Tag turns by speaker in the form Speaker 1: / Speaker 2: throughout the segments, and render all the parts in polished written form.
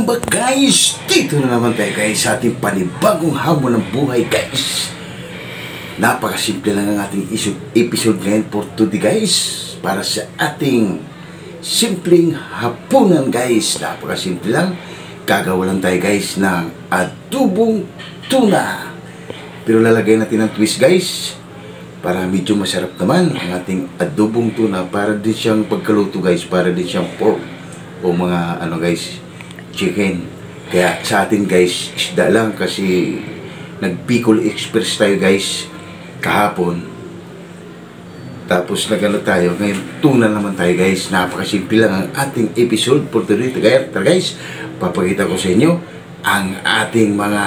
Speaker 1: Welcome back guys! Dito na naman tayo guys sa ating panibagong hamon ng buhay guys. Napakasimple lang ang ating episode ngayon for today guys. Para sa ating simpleng hapunan guys. Napakasimple lang. Gagawa lang tayo guys ng adobong tuna. Pero lalagay natin ng twist guys. Para medyo masarap naman ang ating adobong tuna. Para din siyang pagkaluto guys. Para din siyang pork. O mga ano guys, chicken. Kaya sa atin guys, isda lang kasi nag-Bicol Express tayo guys kahapon. Tapos nagano tayo, ngayon tuna naman tayo guys. Napakasimple lang ang ating episode for today. Kaya guys, papakita ko sa inyo ang ating mga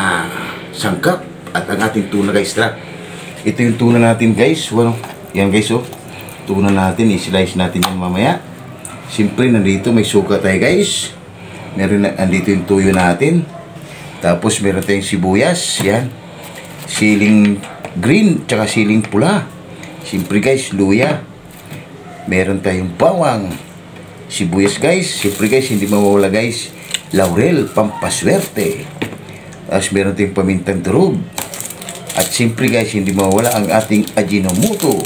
Speaker 1: sangkap at ang ating tuna guys. Tara, ito yung tuna natin guys. Well, yan guys oh, tuna natin, i-slice natin yan mamaya. Siyempre, nandito may suka tayo guys. Meron na, andito yung tuyo natin. Tapos meron tayong sibuyas. Yan. Siling green, tsaka siling pula. Siyempre guys, luya. Meron tayong bawang. Sibuyas guys. Siyempre guys, hindi mawawala guys. Laurel, pampaswerte. Tapos meron tayong pamintang durog. At siyempre guys, hindi mawawala ang ating Ajinomoto.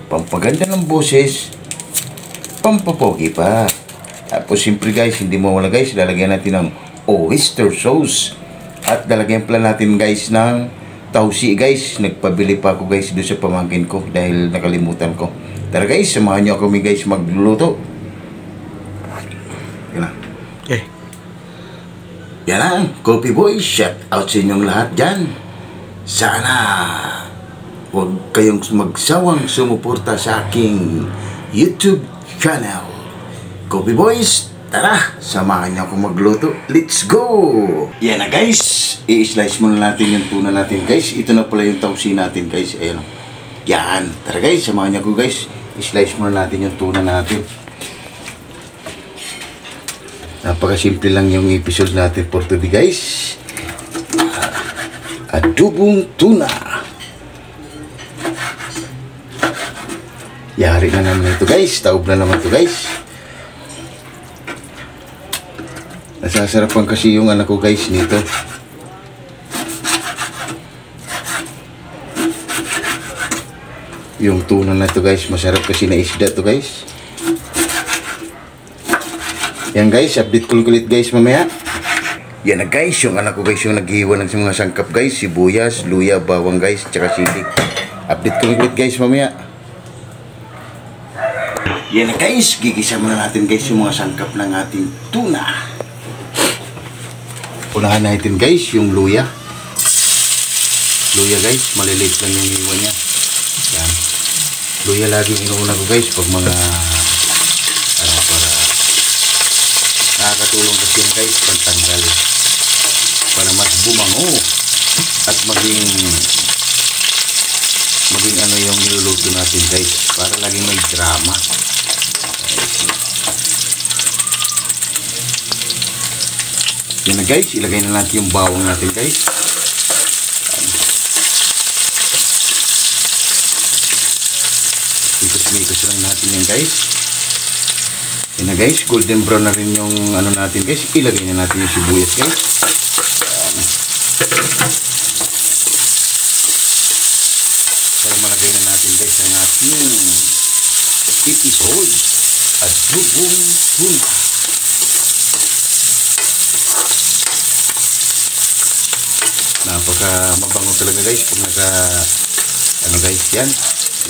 Speaker 1: Pampaganda ng boses. Pampapogi pa. Tapos siyempre guys, hindi mawala guys, lalagyan natin ng oyster sauce. At lalagyan pala natin guys ng tausi guys. Nagpabili pa ako guys doon sa pamangkin ko dahil nakalimutan ko. Tara guys, samahan nyo kami guys magluluto. Yan lang. Okay. Yan lang, Coffee Boy. Shout out sa inyong lahat dyan. Sana huwag kayong magsawang sumuporta sa aking YouTube channel. Coffee Boys, tara, samahan niyo ako magluto. Let's go! Yan na guys, i-slice muna natin yung tuna natin guys. Ito na pala yung tausi natin guys. Ayan o. Yan, tara guys, samahan niyo ako guys. I-slice muna natin yung tuna natin. Napakasimple lang yung episode natin for today guys. Adobong tuna. Yari na naman ito guys. Taob na naman ito guys. Nasasarapan kasi yung anak ko guys nito. Yung tuna na ito guys. Masarap kasi na isda ito guys. Yan guys. Update ko ulit guys mamaya. Yan na guys. Yung anak ko guys yung naghihiwa ng mga sangkap guys. Sibuyas, luya, bawang guys. Tsaka sili. Update ko ulit guys mamaya. Yan na guys, gigisa muna natin guys yung mga sangkap ng ating tuna. Unahan natin guys yung luya. Luya guys, maliliit lang yung hiwa niya. Yan. Luya lagi yung inuuna ko guys pag mga para nakakatulong kasi yan guys pantanggal. Para mas bumango at maging ano yung niluluto natin guys. Para laging may drama. Yan na guys, ilagay na natin yung bawang natin guys. Ikos-mikos lang natin yan guys. Yan na guys, golden brown na rin yung ano natin guys. Ilagay na natin yung sibuyas guys. Para malagay na natin guys ang ating episode adobong tuna. Napaka mabango talaga guys pag naka ano guys yan.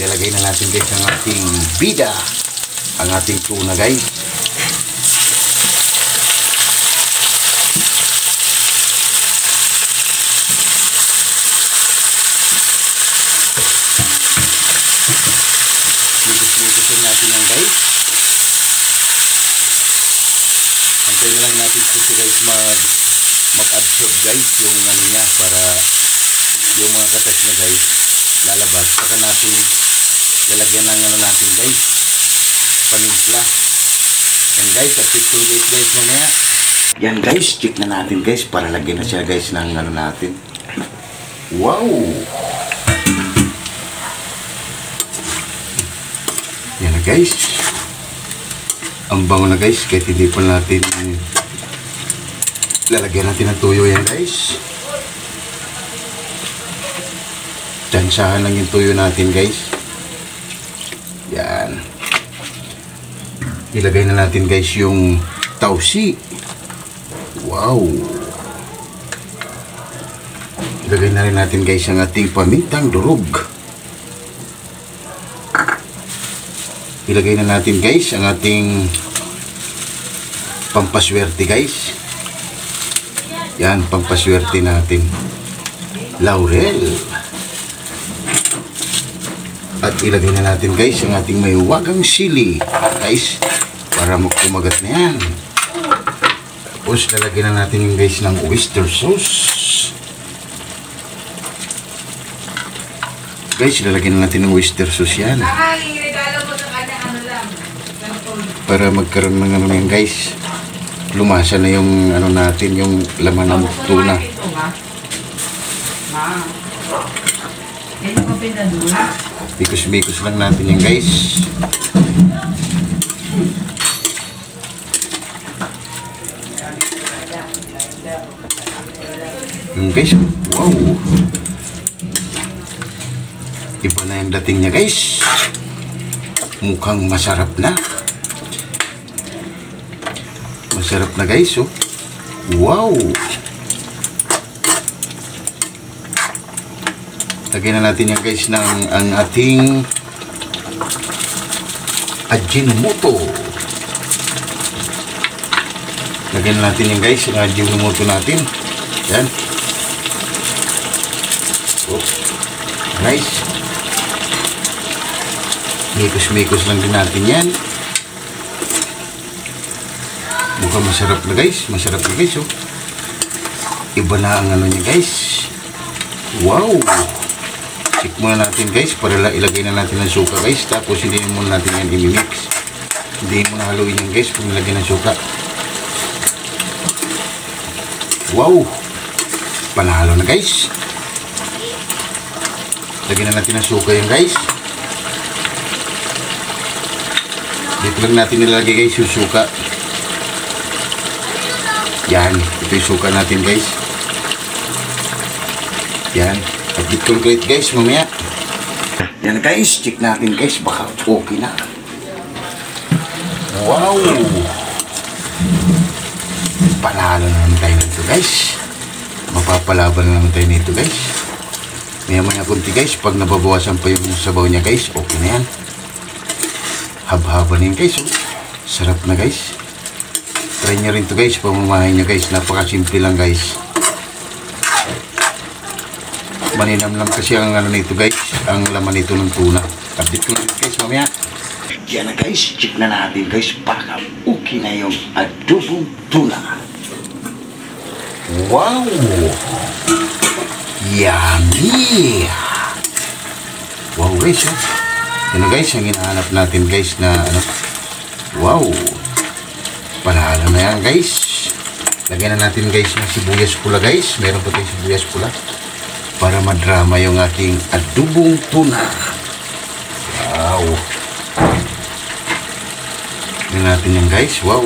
Speaker 1: Ilalagay na natin guys ang ating bida, ang ating tuna guys. Likus-likusin natin yan guys. Antayin na lang natin kasi guys mag-absorb guys yung ano niya para yung mga katas niya guys lalabas. Saka natin lalagyan ng ano natin guys, panimpla. Yan guys, update ko guys mamaya. Yan guys, check na natin guys para lagyan na siya guys ng ano natin. Wow! Yan na guys. Ang bango na guys, kahit hindi pa natin Lalagyan natin ng tuyo yan guys. Tsansahan lang yung tuyo natin guys. Yan. Ilagay na natin guys yung tausi. Wow. Ilagay na rin natin guys ang ating pamintang durog. Ilagay na natin guys ang ating pampaswerte guys. Yan, pampaswerte natin. Laurel. At ilagay na natin guys ang ating mahiwagang sili guys, para kumagat na yan. Tapos lalagyan na natin yung guys ng oyster sauce. Guys, lalagyan na natin ng oyster sauce yan. Para magkaroon ng ano yan guys, lumasa na yung ano natin, yung laman ng tuna. Bikos-bikos lang natin yan guys. Guys, wow, iba na yung dating niya guys. Mukhang masarap na. Masarap na guys, oh. Wow. Lagyan na natin yan guys ng ang ating Ajinomoto. Lagyan na natin yan guys ang Ajinomoto natin. Yan. Oh. Nice. Mikos-mikos lang din natin yan. Mukhang masarap na guys. Masarap na guys, oh. Iba na ang ano niya guys. Wow. Check muna natin guys para ilagay na natin ng suka guys. Tapos hindi muna natin yan i-mix. Hindi muna haluin yan guys kung ilagay ng suka. Wow. Panalo na guys. Lagyan na natin ng suka yan guys. Dito lang natin nilalagay guys yung suka. Yan. Ito yung suka natin guys. Yan. At dito ulit guys mamaya. Yan guys. Check natin guys. Baka okay na. Wow. Panalo naman tayo nito guys. Mapapalaban naman tayo nito guys. Maya-maya kunti guys. Pag nababawasan pa yung sabaw niya guys, okay na yan. Hab-haba na yun guys, oh. Sarap na guys. Try nyo rin to guys. Pamamahay nyo guys. Napakasimple lang guys. Maninam lang kasi ang ano nito guys. Ang laman nito ng tuna. Update ko lang guys mamaya. Yan na guys. Check na natin guys. Baka okay na yung adobong tuna. Wow! Yummy! Wow guys, oh. Ano guys, ang hinahanap natin guys na ano. Wow! Panalo na yan guys. Lagyan na natin guys ng sibuyas pula guys. Meron pa tayong sibuyas pula. Para madrama yung ating adobong tuna. Wow! Lagyan natin yan guys. Wow!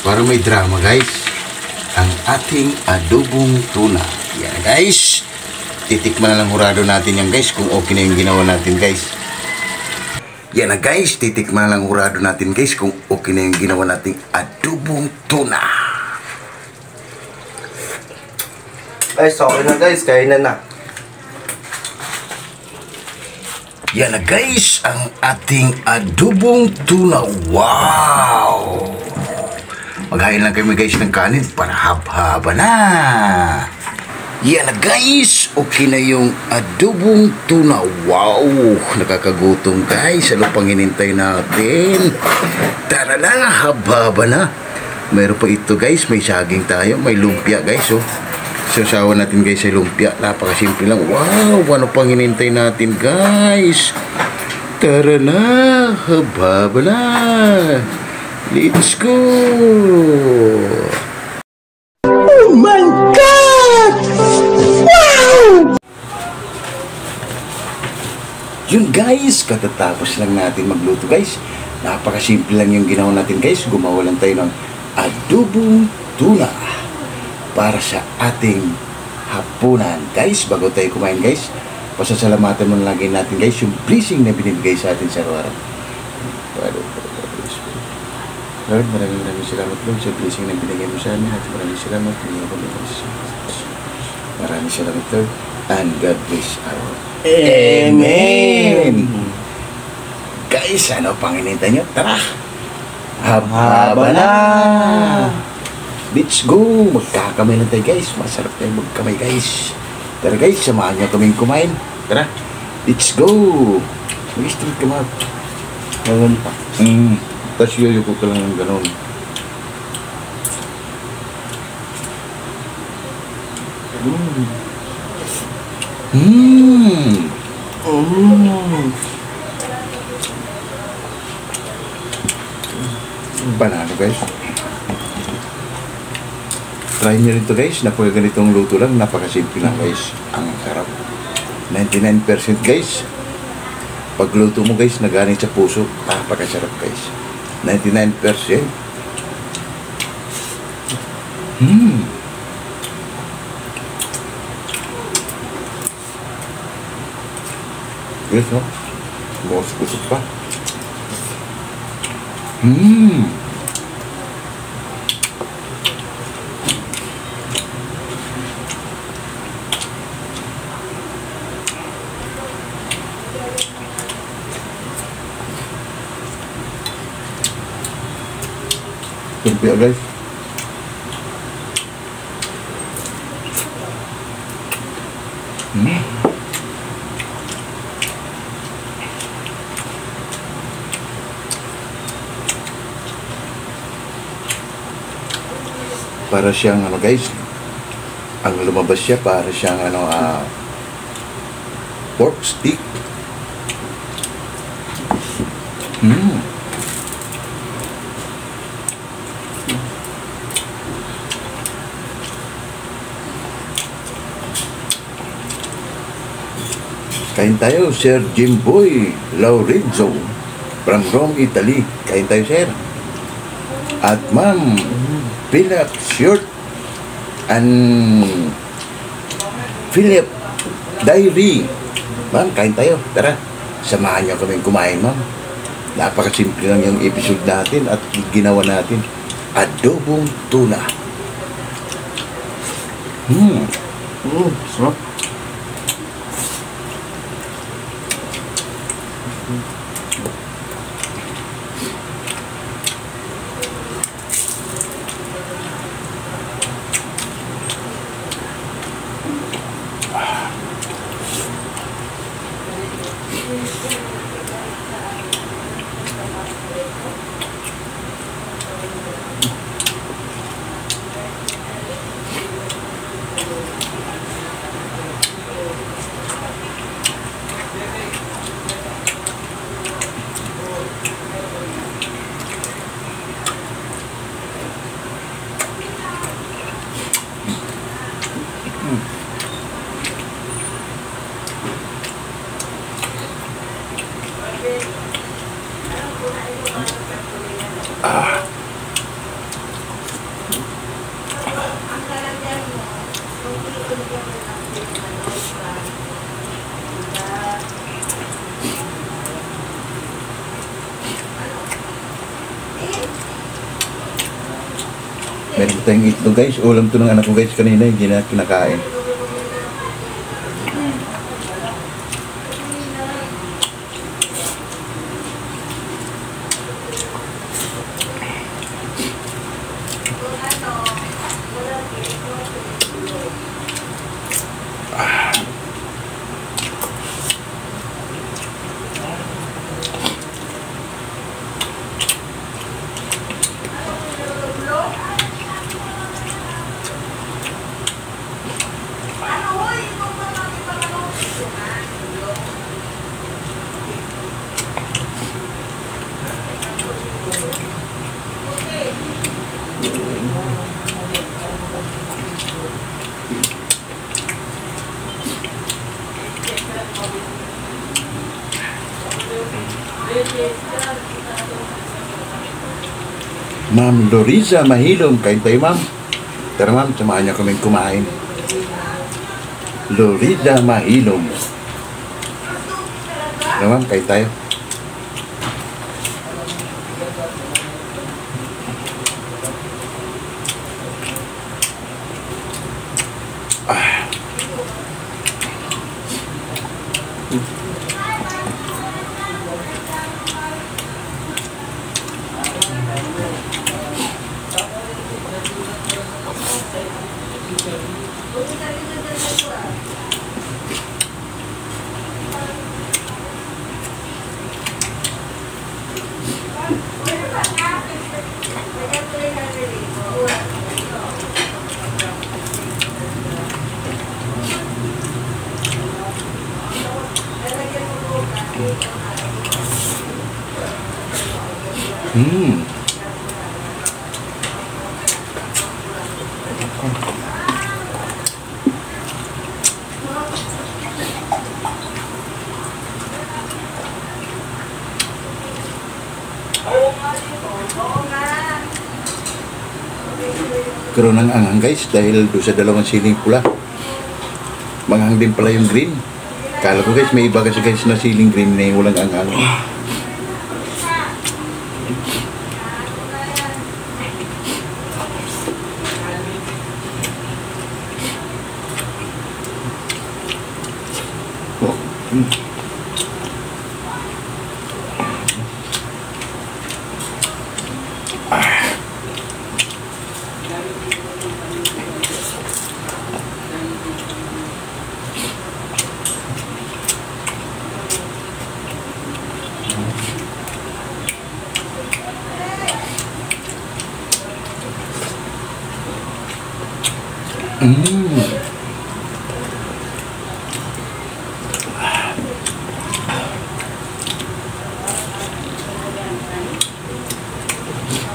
Speaker 1: Para may drama guys. Ang ating adobong tuna. Yan guys. Titikman na lang hurado natin yan guys kung okay na yung ginawa natin guys. Yan na guys. Titikman na lang hurado natin guys kung okay na yung ginawa nating adobong tuna.
Speaker 2: Guys, okay na guys. Kainan na.
Speaker 1: Yan na guys. Ang ating adobong tuna. Wow! Maghain lang kami guys ng kanin para hab-haba na. Yan na guys. Okay na yung adobong tuna. Wow. Nakakagutom guys. Ano pang hinintay natin? Tara na. Hab-haba na. Meron pa ito guys. May saging tayo. May lumpia guys. Oh. Sasawa natin guys sa lumpia. Napakasimple lang. Wow. Ano pang hinintay natin guys? Tara na. Hab-haba na. Let's go! Oh my God! Wow! Yun guys, katatapos lang natin magluto guys. Napakasimple lang yung ginawa natin guys. Gumawa lang tayo ng adobong tuna. para sa ating hapunan. Guys, bago tayo kumain guys, pasasalamatan mo lagi natin guys yung blessing na binibigay sa atin sa araw-araw. Lord, maraming salamat Lord sa blessing na binigay mo sa amin at maraming salamat. Maraming salamat Lord and God bless our Amen. Guys, ano pang inintay nyo? Tara! Haba na! Let's go! Magkakamay lang tayo guys. Masarap tayo magkamay guys. Tara guys, samahan nyo kaming kumain. Tara! Let's go! Mag-street ka mag. Ganun pa. Tapos yuyuko ka lang ng ganun. Banana guys. Try nyo rin to guys. Napaka ganitong luto lang. Napakasimple lang guys. Ang sarap. 99% guys. Pagluto mo guys, nagaling sa puso. Napakasarap guys. 99%. Yes, no? Bukas kusok pa. Lumpia guys. Para siyang ano guys, ang lumabas siya para siyang ano pork stick. Kain tayo, Sir Jimboy Laurizzo from Rome, Italy. Kain tayo, sir. At Ma'am Philip Short and Philip Diary. Ma'am, kain tayo. Tara, samahan niyo kami kumain, ma'am. Napakasimple lang yung episode natin at ginawa natin. Adobong tuna. Sarap. Meron tayong itlog guys. Ulam to ng anak ko guys kanina. Hindi na kinakain. Ma'am Loriza Mahilom, kain tayo ma'am. Tara ma'am, samahan niyo kaming kumain. Lorida Mahilom. Tara ma'am, kain tayo. Karoon ng anghang guys dahil doon sa dalawang siling pula. Manghang din pala yung green. Kala ko guys may iba kasi guys na siling green na yung walang anghang.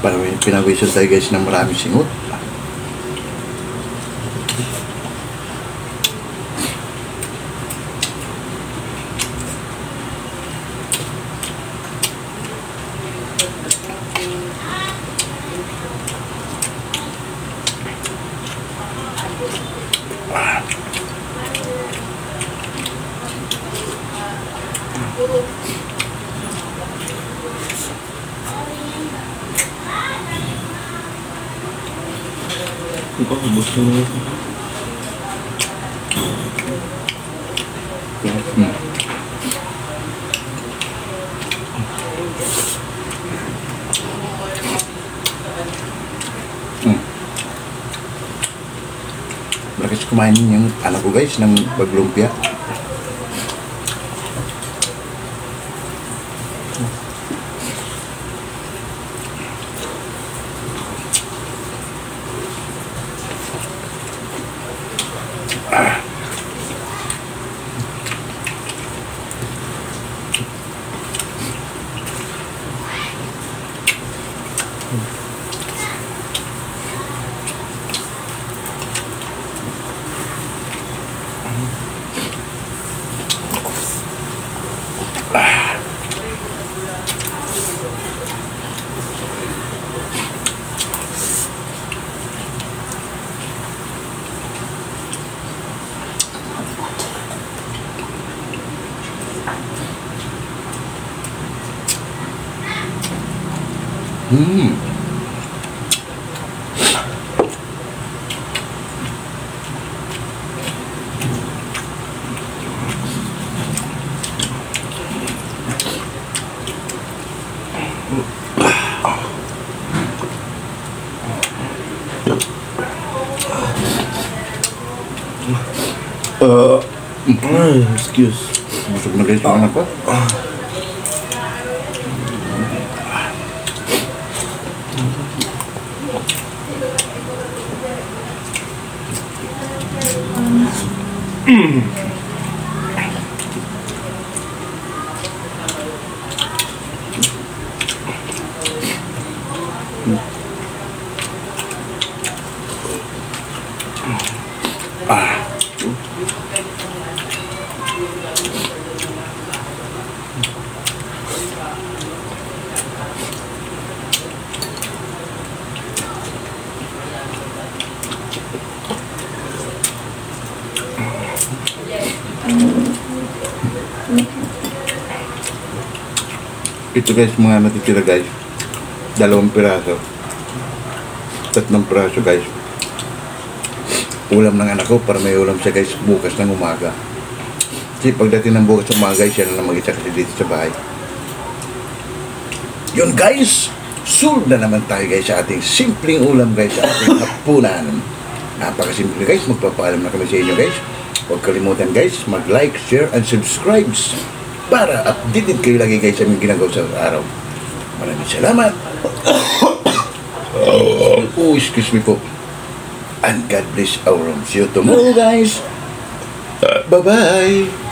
Speaker 1: Parang pinawisan tayo guys ng maraming singot. Bakit kumain yung anak ko guys ng baglumpia?
Speaker 2: Excuse.
Speaker 1: Busog na guys ang anak ko.
Speaker 3: Ito guys, mga natitira guys. 2 piraso. 3 piraso guys. Ulam ng anak ko para may ulam siya guys bukas ng umaga. Kasi pagdating ng bukas ng umaga, siya na lang mag-isa kasi dito sa bahay. Yun guys, sold na naman tayo guys sa ating simpleng ulam guys, sa ating hapunan. Napakasimple guys, magpapaalam na kami sa inyo guys. Huwag kalimutan guys, mag-like, share, and subscribe para updated kayo lagi guys sa aming ginagawa sa araw. Maraming salamat. Oh, excuse me po. And God bless our home. See you tomorrow guys. Bye-bye.